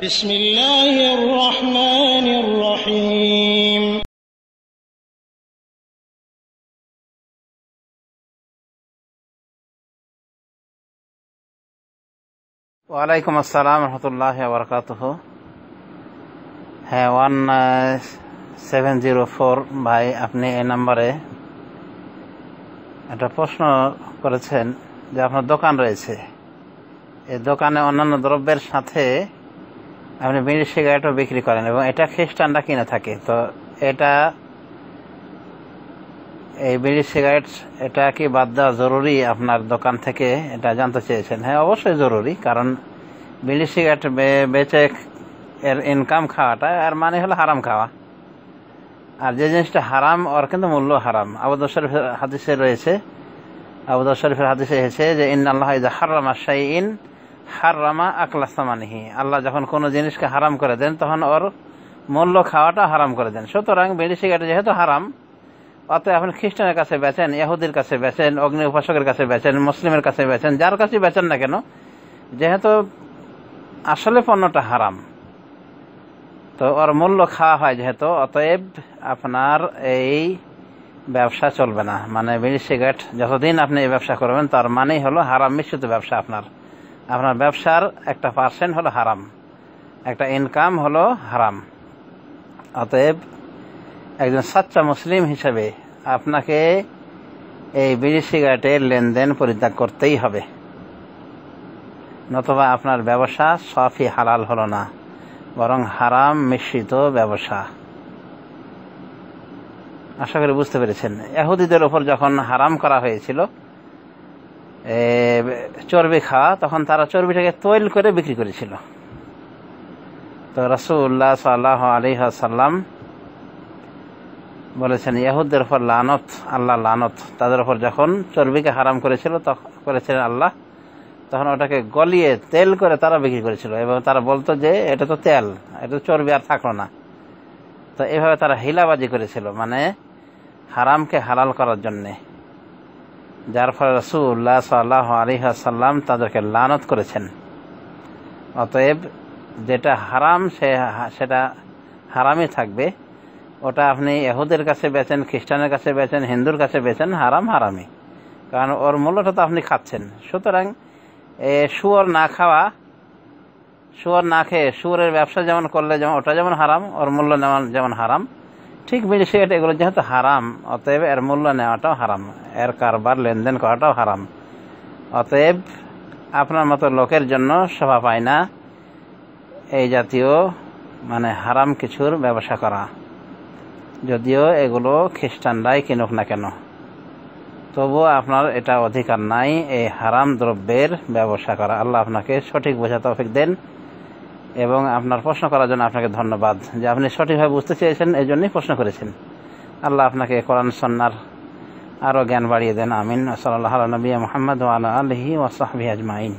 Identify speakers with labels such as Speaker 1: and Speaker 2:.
Speaker 1: বিসমিল্লাহির রহমানির রহিম।
Speaker 2: ওয়ালাইকুম আসসালাম রহমতুল্লাহি ওয়া বারাকাতুহু। হ্যাঁ, 1704 ভাই, আপনি এই নাম্বারে একটা প্রশ্ন করেছেন যে আপনার দোকান রয়েছে, এই দোকানে অন্যান্য দ্রব্যের সাথে আপনি বিড়ি সিগারেটও বিক্রি করেন এবং এটা খ্রিস্টানরা কিনে থাকে। তো এটা এই বিড়ি সিগারেট এটা কি বাদ দেওয়া জরুরি আপনার দোকান থেকে, এটা জানতে চেয়েছেন। হ্যাঁ, অবশ্যই জরুরি, কারণ বিড়ি সিগারেট বেচে এর ইনকাম খাওয়াটা আর মানে হলো হারাম খাওয়া। আর যে জিনিসটা হারাম ওর কিন্তু মূল্য হারাম। আবু দাউদ শরীফের হাদিসে রয়েছে, আবু দাউদ শরীফের হাদিসে এসেছে যে ইন্নাল্লাহা ইযা হাররামা শাইইন হাররামা আকলা সামানিহি। আল্লাহ যখন কোনো জিনিসকে হারাম করে দেন তখন ওর মূল্য খাওয়াটা হারাম করে দেন। সুতরাং বিড়ি সিগারেট যেহেতু হারাম, অতএব আপনি খ্রিস্টানের কাছে বেচেন, ইহুদির কাছে বেচেন, অগ্নি উপাসকের কাছে বেচেন, মুসলিমের কাছে বেচেন, যার কাছে বেচেন না কেন, যেহেতু আসলে পণ্যটা হারাম তো ওর মূল্য খাওয়া হয় যেহেতু, অতএব আপনার এই ব্যবসা চলবে না। মানে বিড়ি সিগারেট যতদিন আপনি এই ব্যবসা করবেন তার মানেই হলো হারাম মিশ্রিত ব্যবসা। আপনার ব্যবসার একটা পার্সেন্ট হলো হারাম, একটা ইনকাম হলো হারাম। অতএব একজন সাচ্চা মুসলিম হিসেবে আপনাকে এই বিড়ি সিগারেটের লেনদেন পরিত্যাগ করতেই হবে, নতুবা আপনার ব্যবসা সফই হালাল হলো না, বরং হারাম মিশ্রিত ব্যবসা। আশা করি বুঝতে পেরেছেন। ইহুদিদের উপর যখন হারাম করা হয়েছিল চর্বি খাওয়া, তখন তারা চর্বিটাকে তৈল করে বিক্রি করেছিল। তো রাসূলুল্লাহ সাল্লাল্লাহু আলাইহি ওয়াসাল্লাম বলেছেন ইহুদদের উপর লানত, আল্লাহ লানত। তাদের উপর যখন চর্বিকে হারাম করেছিল করেছিলেন আল্লাহ, তখন ওটাকে গলিয়ে তেল করে তারা বিক্রি করেছিল এবং তারা বলতো যে এটা তো তেল, এটা তো চর্বি আর থাকলো না। তো এভাবে তারা হিলাবাজি করেছিল, মানে হারামকে হালাল করার জন্যে, যার ফলে রাসূলুল্লাহ সাল্লাল্লাহু আলাইহি ওয়াসাল্লাম তাদেরকে লানত করেছেন। অতএব যেটা হারাম সেটা হারামই থাকবে। ওটা আপনি ইহুদের কাছে বেচেন, খ্রিস্টানের কাছে বেচেন, হিন্দুর কাছে বেচেন, হারাম হারামই, কারণ ওর মূল্যটা তো আপনি খাচ্ছেন। সুতরাং শুয়োর না খাওয়া, শুয়োর না খেয়ে শুয়োরের ব্যবসা যেমন করলে যেমন ওটা যেমন হারাম, ওর মূল্য নেওয়া যেমন হারাম, ঠিক বিড়ি সিগারেট এগুলো যেহেতু হারাম, অতএব এর মূল্য নেওয়াটাও হারাম, এর কারবার লেনদেন করাটাও হারাম। অতএব আপনার মতো লোকের জন্য শোভা পায় না এই জাতীয় মানে হারাম কিছুর ব্যবসা করা, যদিও এগুলো খ্রিস্টানরাই কিনুক না কেন, তবুও আপনার এটা অধিকার নাই এই হারাম দ্রব্যের ব্যবসা করা। আল্লাহ আপনাকে সঠিক বোঝা তৌফিক দেন। এবং আপনার প্রশ্ন করার জন্য আপনাকে ধন্যবাদ, যে আপনি সঠিকভাবে বুঝতে চেয়েছেন, এই জন্যই প্রশ্ন করেছেন। আল্লাহ আপনাকে কোরআন সুন্নাহর আরও জ্ঞান বাড়িয়ে দেন। আমিন। সাল্লাল্লাহু আলা নবিয়্যিনা মুহাম্মদ ওয়া আলা আলিহি ওয়া সাহবিহি আজমাইন।